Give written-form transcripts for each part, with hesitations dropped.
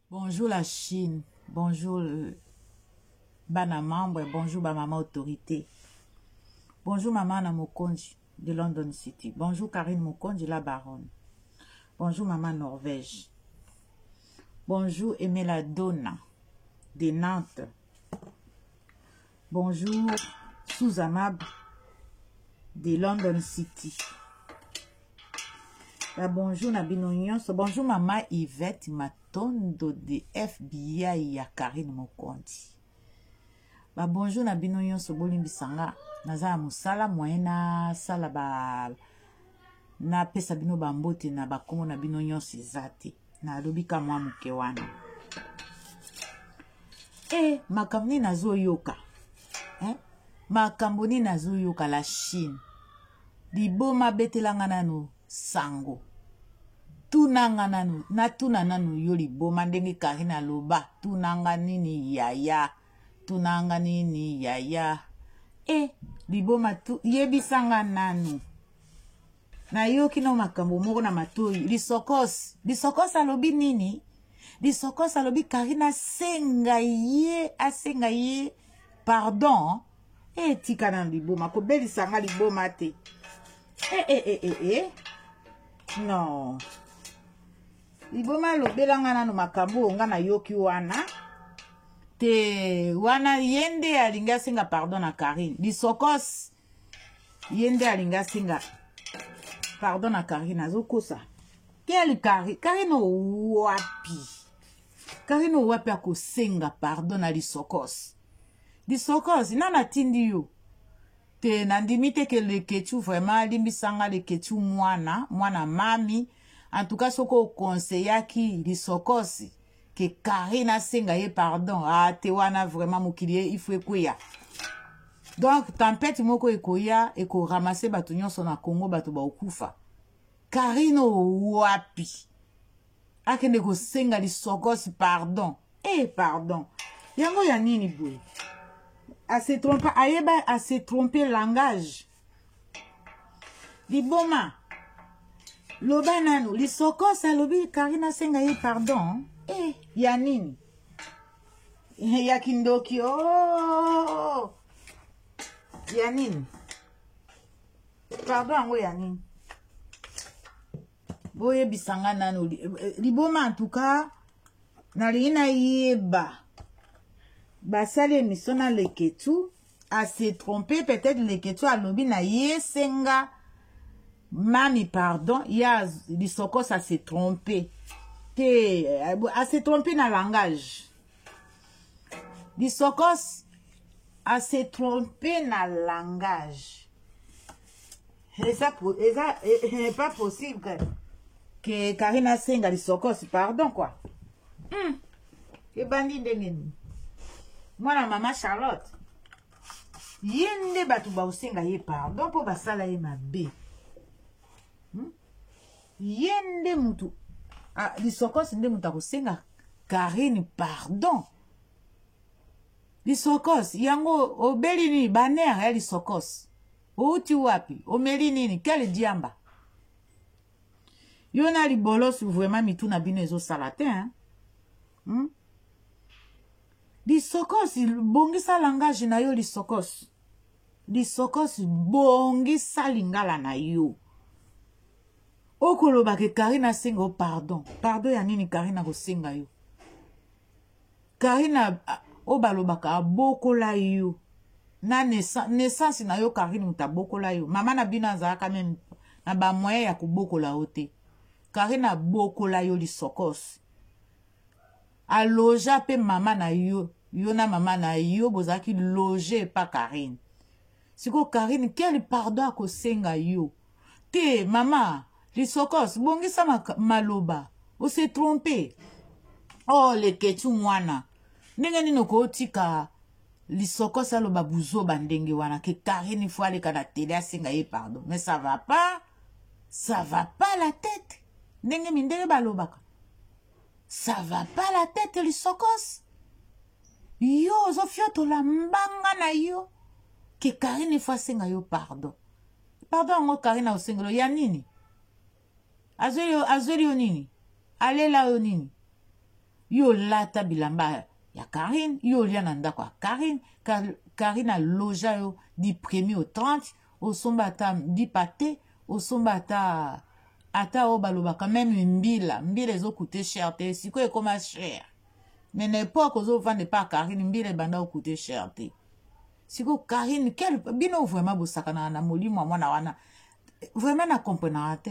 Bonjour la Chine, bonjour bana membre, bonjour ba maman autorité. Bonjour maman na Mokonji de London City. Bonjour Karine Mokonji la baronne. Bonjour maman Norvège. Bonjour Emela Donna de Nantes. Bonjour Souzamab de London City. Bonjour Nabino Nyonso. Bonjour maman Yvette Matondo de FBI ya Karine Mokonji. Bonjour Nabino Nyonso bolimbisanga. Naza musala moyena sala na pesa bino bambote na bakomo na bino nyonso ezate. Na lobika mwa muke wana. Makambo nini nazoyoka. Makambo nini nazoyoka la Chine. Liboma betelanga nanu sango. Tunanga nanu. Natuna nanu yo liboma ndenge Karina loba. Tunanga nini yaya. Tunanga nini yaya. Liboma tu yebisanga nanu. Na yoki no makambo moko na matoi. Lisokos alobi nini? Lisokos alobi Karina asenga ye pardon. Tika na liboma ko belisanga liboma te. Non. Liboma lobelanga nanu makambo nga na yoki wana. Te wana yende alinga singa pardon na Karine. Lisokos yende alinga singa pardon na Karine azokosa. Quel Karine? Karine wapi? Karine wapi akosenga pardon na Lisokos? Lisokos nana tindi yo. Te nandimite ke le kechu vraiment limbisanga le kechu mwana mami. En tout cas soko conseillaki Lisokos que Karine asenga ye pardon. Te wana vraiment mokilier il faut ekoya. Donc tempête moko ekoya eko ramasser bato nyonso na Congo bato ba okufa. Karine wapi? Akende ko senga Lisokos pardon. Pardon. Yango ya nini boy? A se tromper ayeba a se tromper langage. Liboma. Loba nanu Lisokos alobi Karine asenga ye pardon. Ya nini? Ya kindoki. Ya nini? Pardon ango ya nini? Boye bisanga nanu. Liboma en tout cas. Nalina yeba. Basale misona leketu. A se tromper peut-être leketu alobi na ye senga. Mami pardon. Ya Lisokos a se tromper. A se tromper na langage. Lisokos a se tromper na langage. Et ça n'est pas possible que Karine senga Lisokos pardon quoi. Et bandi ndengeni. Moi la maman Charlotte. Yende batu ba osenga ye pardon po basala ye mabe. Yende mutu. Lisokos nde mutu akosenga Karine pardon. Lisokos yango obeli ni baner ya Lisokos. Outi wapi? Omeli nini? Quel diamba? Yona libolos vraiment mitu na bino ezo salate hein? Lisokos bongisa langage na yo Lisokos. Lisokos bongisa lingala na yo. Okoloba ke Karine asenga pardon. Pardon ya nini Karine akosenga yo? Karine obalobaka bokola yo. Na naissance na yo Karine muta bokola yo. Mama na bino azalaka même na ba moyen ya kobokola ote. Karine bokola yo Lisokos. Aloja pe mama na yo. Yo na mama na yo bozaki loger pa Karine. Siko Karine quel pardon akosenga yo? Te mama Lisokos bongisa maloba. O se tromper. Le kechu mwana. Ndenge nino ko tika Lisokos aloba buzo bandenge wana ke Karine faut aller kana télé asenga ye pardon. Mais ça va pas. Ça va pas la tête. Ndenge mindenge balobaka. Ça va pas la tête Lisokos. Yo zofioto la mbanga na yo. Que Karine faut asenga yo pardon. Pardon ngo Karine osengelo ya nini? Azeli yo nini? Alela yo nini? yo lata bilamba ya Karine, yo lia na ndako ya Karine, Karine a loja yo di 1er au 30, au somba ata di pate, au somba ata o balobaka même mbila ezo coûter cher te, siko e koma cher. Mais n'importe ozo vendre pas Karine, mbila banda o coûter cher te. Siko Karine, quel bino vraiment bosakana na molimo mwana wana. Vraiment na comprendre te.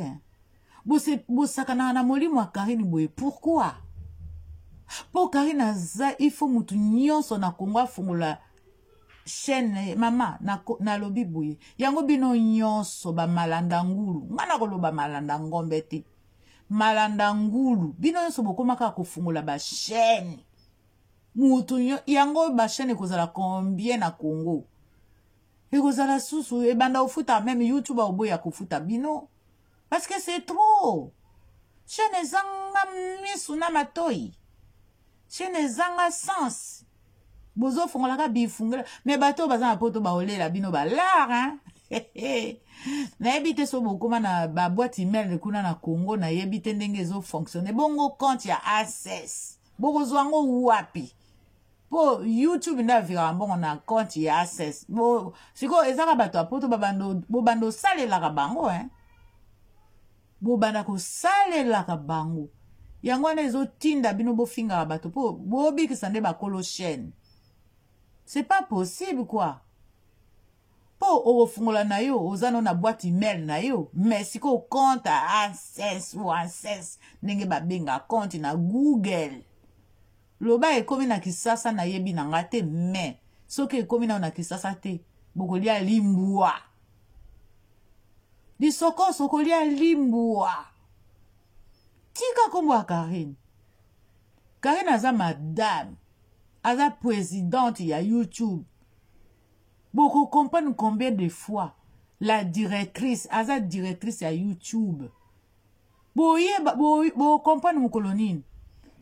Bosakana na molimo wa Karine boye, pourquoi? Pour Karine aza, il faut mutu nyonso na Congo afungola chaîne mama na lobi boye. Yango bino nyonso ba malanda ngulu. Ngana koloba malanda ngombe te. Malanda ngulu. Bino nyonso bokomaka kofungola ba chaîne. Mutu yango ba chaîne kozala combien na Congo? Ekozala susu e banda ofuta même YouTube oboya kofuta bino. Parce que c'est trop. Chaîne zanga misu na matoi. Chaîne zanga sens. Bozo fongolaka bifungela. Mais bato baza na poto baolela bino balar, hein. Na ebite so bokoma na ba boîte email kuna na Congo na ebite ndenge zo fonctionner. Bongo compte ya access. Boko zwango wapi. Po YouTube na vira mbongo na compte ya access. Bo siko ezaka bato apoto bobando salela bango, hein. Bobanda ko salela bango. Yango na ezo tinda bino bofinga bato po bobi kisande bakolo chaîne. C'est pas possible quoi. Po ofungola na yo ozano na boîte email na yo, mais siko compte access ou access ndenge babenga compte na Google. Loba ekomi na kisasa na yebi na ngate, mais soki ekomi na kisasa te bokolia limbwa. Di soko sokolia limbwa. Tika kombo a Karine. Karine aza madame. Aza présidente ya YouTube. Beaucoup comprennent combien de fois la directrice, aza directrice ya YouTube. Bo comprendre mon colonine.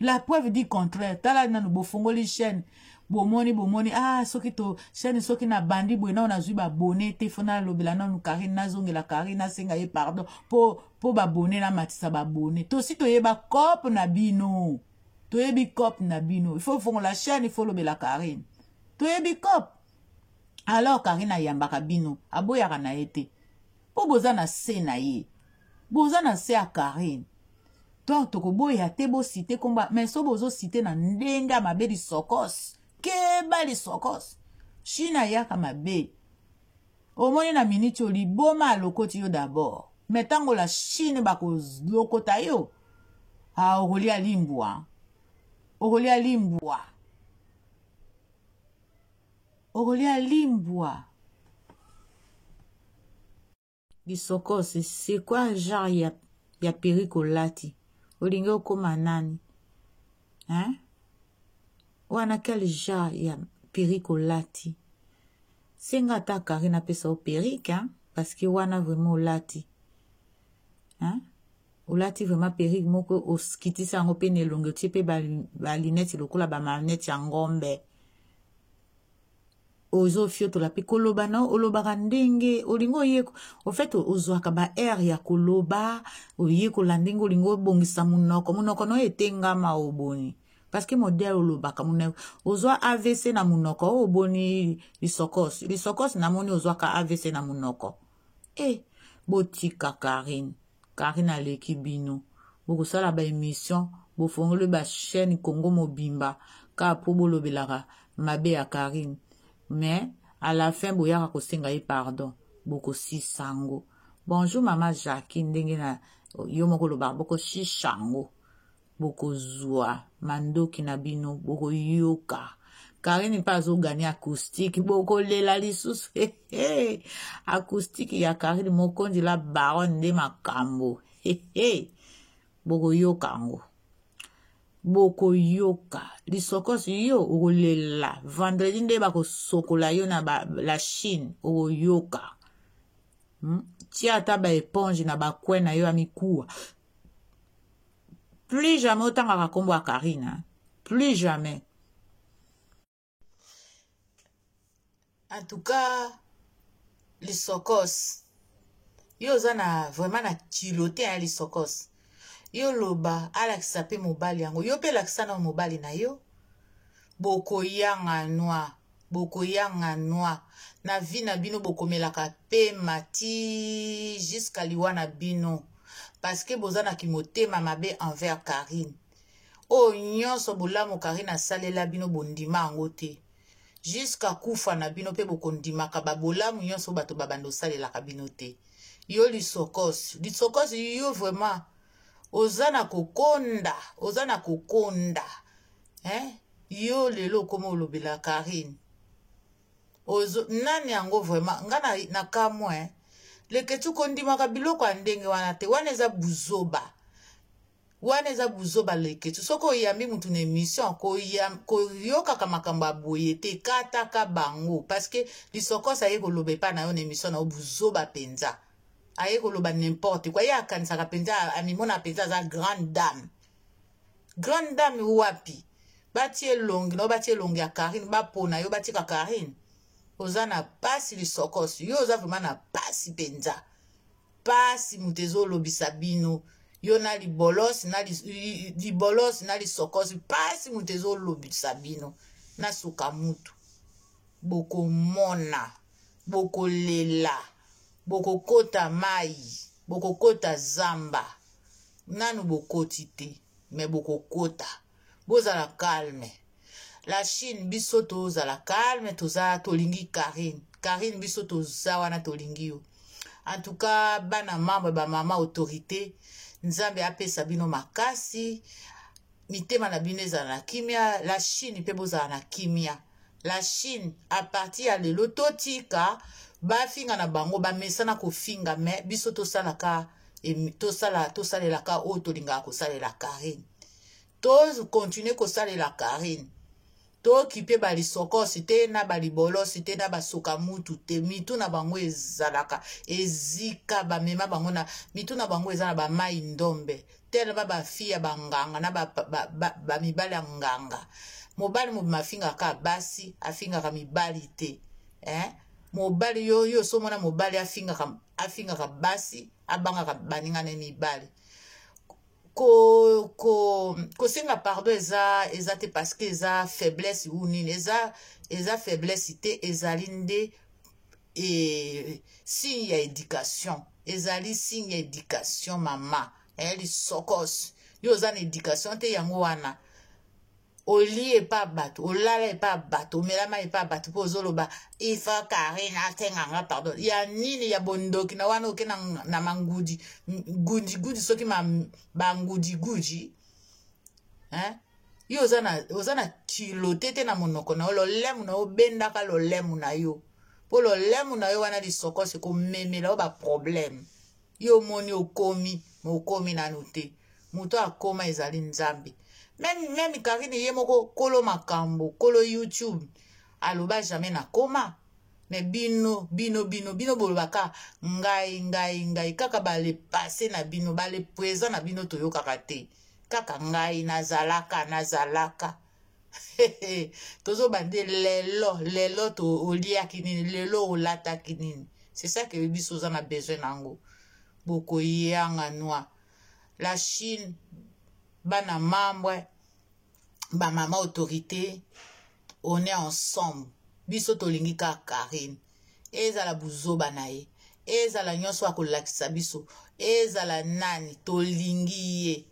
La preuve dit contraire. Tala na bo fongoli chaîne. Bomoni ah soki to chaîne soki na bandi bo na zui ba bonné te fona lobela na Karine na zongela Karine na senga ye pardon po ba bonné na matisa ba bonné. To si to yeba cop na bino. To yebi cop na bino. Il faut fongola chaîne, il faut lobela Karine. To yebi cop. Alors Karine a yambaka bino, aboyaka na ete. Po boza na se na ye. Boza na se a Karine. Donc toko boya te bo cité komba, mais so bozo cité na ndenga mabe di sokos. Keba li sokos. China yaka mabe. Omoni na miniti oli boma lokoti yo d'abord. Metango la Chine bako lokota yo. Ha okolia limbwa. Okolia limbwa. Okolia limbwa. Di sokos, c'est quoi genre ya pericolati? Olinge okoma nani? Hein? Wana quel genre ya pericolati? Senga ta Karine apesa o perique, hein? Parce que wana vraiment olati. Hein? Olati vraiment perique moko oskitisa yango pe nelongo tie pe ba linette lokola ba manette ya ngombe. Ozo fioto la pe koloba na olobaka ndenge olingo ye au fait ozwaka ba air ya koloba oye kolanda ndenge olingo bongisa munoko no etengama oboni parce que modèle olobaka munoko ozwa AVC na munoko oboni lisokos na moni ozwaka AVC na munoko botika Karine aleki bino bokosala ba émission bofongole ba chaîne Congo Mobimba ka po bolobelaka mabe ya Karine. Mais à la fin boyaka kosenga ye pardon boko si sango. Bonjour maman Jackie ndenge na yo moko loba boko si sango boko zwa mandoki na bino boko yoka. Karine pas zo gagner acoustique boko lela lisusu acoustique ya Karine mokondi la baronne de makambo boko yoka ngo. Boko yoka lisokos yo okolela vendredi nde bako sokola yo na la Chine okoyoka tia ata ba éponge na bakwe na yo amikuwa. Plus jamais otangaka kombo ya Karine, hein? Plus jamais. En tout cas lisokos yo oza na vraiment na kilote ya lisokos yo loba alakisa pe mobali yango yo pe lakisa na mobali na yo bokoyanga noa na vi na bino bokomelaka pe mati jusqu'à liwa na bino parce que bozana ki motema mabe envers Karine o nyonso bolamu Karine asalela bino bondima yango te jusqu'à kufa na bino pe bokondimaka babolamu nyonso bato babando salelaka bino te yo lisokos yo vraiment ozana kokonda yo lelo koma olobela Karine nani yango vraiment nga na kamwe leke tukondimaka biloko ya ndenge wana te wana eza buzoba leke tu soko oyambi mutu na émission koyokaka makambo ya boye te kataka bango parce que lisokosa aye koloba epa na yo na émission na yo buzoba penza aye koloba n'importe quoi ye akanisaka penza amimona penza aza grande dame wapi batie elongi ya Karine bapona yo batika Karine oza na pasi lisokosi yo oza vraiment na pasi penza pasi mutu ezolobisa bino yo na libolosi na lisokosi pasi mutu ezolobisa bino na suka mutu bokomona bokolela bokokota mai bokokota zamba nanu bokoti te me bokokota bozala calme la Chine biso tozala calme tolingi Karine biso toza wana tolingi yo en tout cas bana membre ba mama autorité nzambe apesa bino makasi mitema na bino ezala na kimia la Chine pe bozala na kimia la Chine a partir ya lelo totika bafinga na bango bamesana kofinga me biso tosalelaka oyo tolingaka kosalela Karine continue kosalela Karine tokipe balisokosi te na balibolosi te na basoka mutu te mitu na bango ezalaka ezika bamema bango na mitu na bango eza na bamai ndombe tele bafi ya banganga na bamibali ya nganga mobali mobima afingaka basi afingaka mibali te mobali yo somona mobali afingaka basi abangaka baninga na mibali kosenga pardon eza te parce que eza faiblesse ou nini eza faiblesse te ezali nde signe ya éducation ezali signe ya éducation mama lisokos yo oza na éducation te yango wana olie epa bato olala epa bato omelama epa bato mpo ozoloba ifa Karine atenganga pardon ya nini ya bondoki na wana oke na mangudi gudi soki bangudi yo oza na kilote te na monoko na yo lolemu na yo bendaka lolemu na yo mpo lolemu na yo wana lisokosi komemela yo baproblème yo moni okomi nanu te moto akoma ezali nzambe même Karine ye moko kolo makambo kolo YouTube aloba jamais na koma me bino bolobaka ngai kaka bale passé na bino bale présent na bino toyokaka te kaka ngai nazalaka tozobande lelo to oliaki nini lelo olataki nini c'est ça que biso oza na besoin nango bokoyanga noa la Chine bana membre ba mama autorité on est ensemble biso tolingi ka Karine ezala buzoba na ye ezala nyonso akolakisa biso ezala nani tolingi ye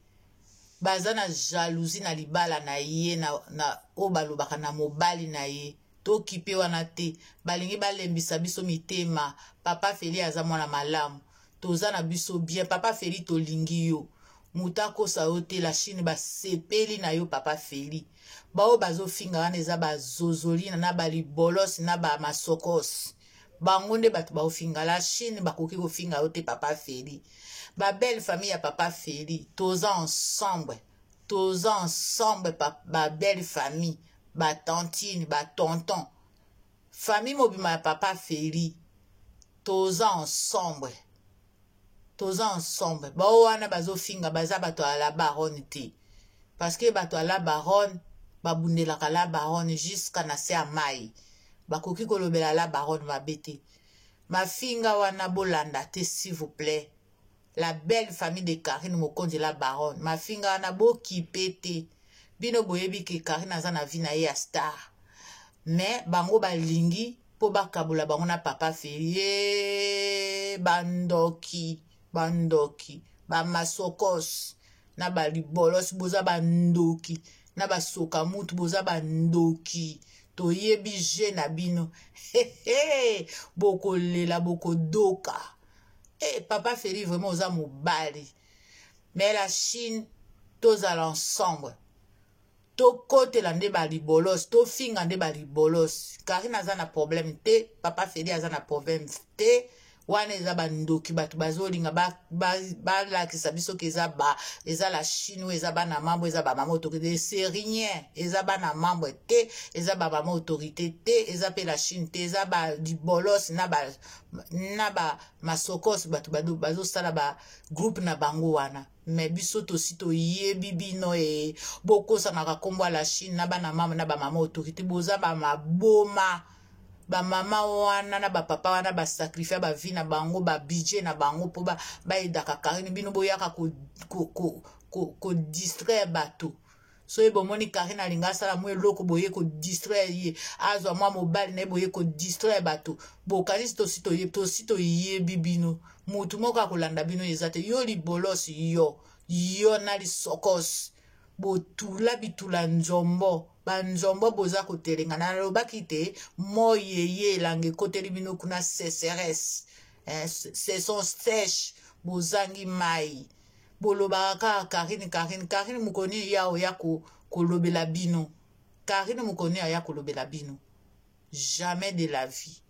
baza na jalousie na libala na ye na o balobaka na mobali na ye tokipe wana te balingi balembisa biso mitema papa Feli aza mwana malamu toza na biso bien papa Feli tolingi yo mutako sa ote la Chine basepeli na yo papa Feli bao bazofinga wana eza bazozolina na balibolosi na bamasokos bango nde bato baofinga la Chine bakoki kofinga yo te papa Feli ba belle famille ya papa Feli toza ensemble ba belle famille ba tantine ba tonton famille mobima ya papa Feli toza ensemble bao wana bazofinga baza bato ya la baronne te parce que bato ya la baronne babundelaka la baronne jusqu'à na se ya mai bakoki kolobela la baronne mabe te mafinga wana bolanda te s'il vous plaît la belle famille de Karine Mokonzi la baronne. Ma finga na bo ki pete. Bino boyebi ke Karine aza na vie na ye ya star. Mais bango balingi po bakabula bango na papa feye bandoki ba masokos na ba libolos boza bandoki na ba soka mutu boza bandoki to yebi je na bino boko lela boko doka papa feri vraiment oza mobali mais la Chine tozala ensemble to kote la nde ba libolos to finga nde ba libolos Karine aza na problème te papa feri aza na problème te wana eza bandoki bato bazolinga balakisa biso ke eza la Chine ou eza bana mambo eza bamama autorité c'est rien eza bana mambo te eza bamama autorité te eza pe la Chine te eza ba libolos na ba masokos bato bazosala ba groupe na bango wana mais biso tosi toyebi bino bokosanaka kombo la Chine na bana mama na bamama autorité boza bamaboma ba mama wana na ba papa wana ba sacrifier ba vie na bango ba budget na bango po ba edaka Karine bino boyaka ko distraire bato so ebo moni Karine alinga sala mo eloko boye ko distraire ye azwa mwa mobali na boye ko distraire bato bokanisi tosi toyebi bino mutu moko akolanda bino ezate yo libolos yo na lisokos botula bitula nzombo banzombo boza kotelenga na lobaki te moyeye elange koteli bino kuna sécheresse saison sèche bozangi mai bolobaka Karine mukoni yao ya kolobela bino Karine mukoni ya kolobela bino jamais de la vie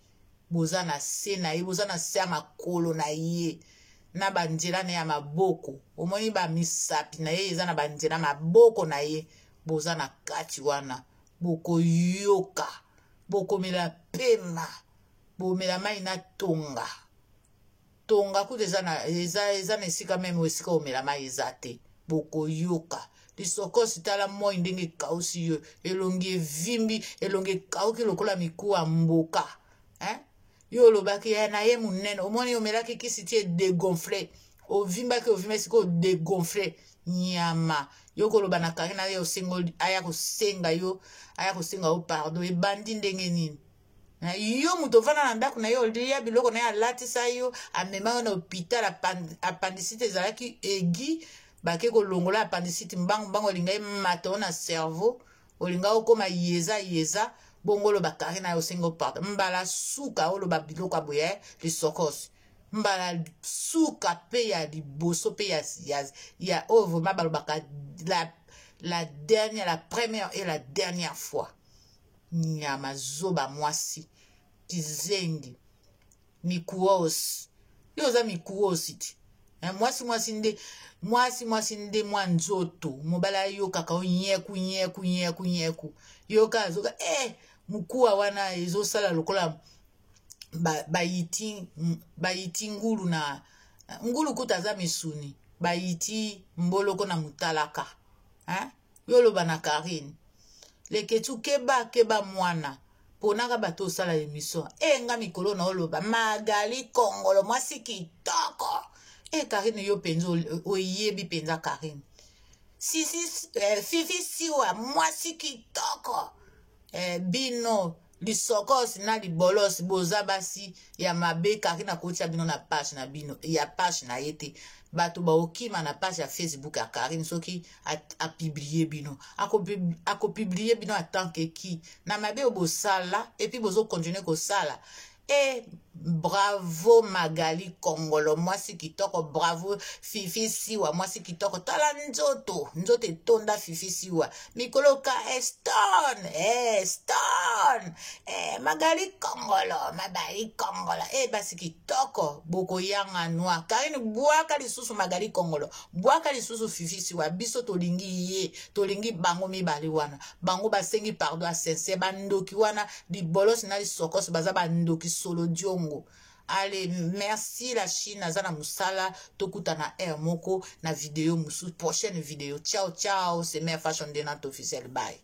boza na se na ye boza na se ya makolo na ye na banzela na ya maboko omoni ba misapi na ye eza na banzela maboko na ye boza na kati wana boko yoka boko mela pema bomela mai na tonga kuta eza na esika meme esika omela mai eza te boko yoka lisokosi tala moi ndenge kausi yo elongi evimbi elongi kauki lokola mikuwa mboka yo lobaki na ye munene omoni omelaki kisi tie dégonflé ovimba siko dégonflé nyama yo koloba na Karine aya kosenga yo pardon ebandi ndenge nini yo mutu ovanda na ndako na yo olia biloko na ye alatisa yo amema yo na hôpital appendicite ezalaki egi bake kolongola appendicite mbangu olinga emata yo na cerveau olinga okoma yeza bongo oloba Karine ayo osenga pardon mbala suka oloba biloko aboye lisokosi mbala suka pe ya liboso pe ya ovo mabalobaka la première et la dernière fois nyama zoba mwasi kizengi mikuosi yo za mikuosi ti mwasi nde mwa nzoto mobala yo kaka nyeku yoka azoka mukuwa wana ezosala lokola bayiti ngulu na ngulu kuta za misuni bayiti mboloko na mutalaka yoloba na Karine leketu keba mwana ponaka bato osala émission nga mikolo na oloba Magali Kongolo mwasi kitoko Karine yo penza oyebi penza Karine Fifi Siwa mwasi kitoko bino lisokosi na libolos boza basi ya mabe Karine akotia bino na page na bino ya page na yete bato baokima na page ya Facebook ya Karine soki apublier bino akopublier bino en tant que qui na mabe obosala et puis bozo continuer kosala bravo Magali Kongolo mwasi kitoko bravo Fifi Siwa mwasi kitoko tala nzoto etonda Fifi Siwa mikoloka stone Magali Kongolo basi kitoko boko yanga noa Karine bwaka lisusu Magali Kongolo bwaka lisusu Fifi Siwa biso tolingi bango mibali wana bango basengi pardon a sincere bandoki wana libolos na lisokos baza bandoki solo diongo. Allez, merci la Chine, Azana Moussala, Tokutana Air Moko, na vidéo Moussou, prochaine vidéo. Ciao, ciao, c'est Mère Fashion Denant officiel. Bye.